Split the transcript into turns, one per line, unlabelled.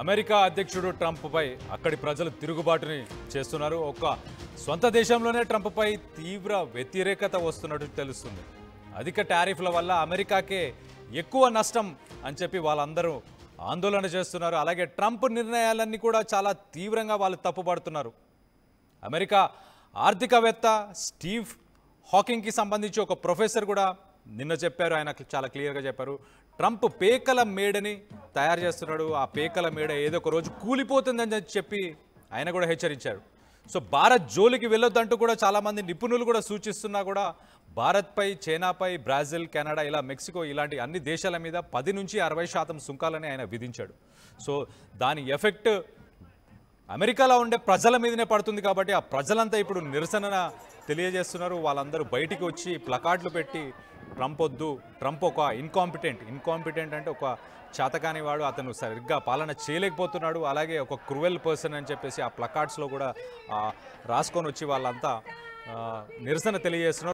America అధ్యక్షుడు Trump పై అక్కడి ప్రజలు తిరుగుబాటుని చేస్తున్నారు. ఒక సొంత దేశంలోనే ట్రంప్ పై తీవ్ర వ్యతిరేకత వస్తున్నట్టు తెలుస్తుంది. అధిక టారిఫ్ల వల్ల అమెరికాకే ఎక్కువ నష్టం అని చెప్పి వాళ్ళందరూ ఆందోళన చేస్తున్నారు. అలాగే ట్రంప్ నిర్ణయాలన్నీ కూడా చాలా తీవ్రంగా వాళ్ళు తప్పుపడుతున్నారు. అమెరికా ఆర్థికవేత్త స్టీవ్ హాకింగ్కి సంబంధించి ఒక ప్రొఫెసర్ కూడా నిన్న చెప్పారు. ఆయన చాలా క్లియర్గా చెప్పారు, ట్రంప్ పేకల మేడని తయారు చేస్తున్నాడు, ఆ పేకల మేడ ఏదో ఒక రోజు కూలిపోతుందని చెప్పి ఆయన కూడా హెచ్చరించాడు. సో భారత్ జోలికి వెళ్ళొద్దంటూ కూడా చాలామంది నిపుణులు కూడా సూచిస్తున్నా కూడా భారత్పై, చైనాపై, బ్రెజిల్, కెనడా, ఇలా మెక్సికో ఇలాంటి అన్ని దేశాల మీద 10 నుంచి 60% సుంకాలని ఆయన విధించాడు. సో దాని ఎఫెక్ట్ అమెరికాలో ఉండే ప్రజల మీదనే పడుతుంది. కాబట్టి ఆ ప్రజలంతా ఇప్పుడు నిరసన తెలియజేస్తున్నారు. వాళ్ళందరూ బయటికి వచ్చి ప్లకార్డులు పెట్టి ట్రంప్ వద్దు, ట్రంప్ ఒక ఇన్కాంపిటెంట్ అంటే ఒక చేతకాని వాడు, అతను సరిగ్గా పాలన చేయలేకపోతున్నాడు, అలాగే ఒక క్రూవెల్ పర్సన్ అని చెప్పేసి ఆ ప్లకార్డ్స్లో కూడా రాసుకొని వచ్చి వాళ్ళంతా నిరసన తెలియజేస్తున్నారు.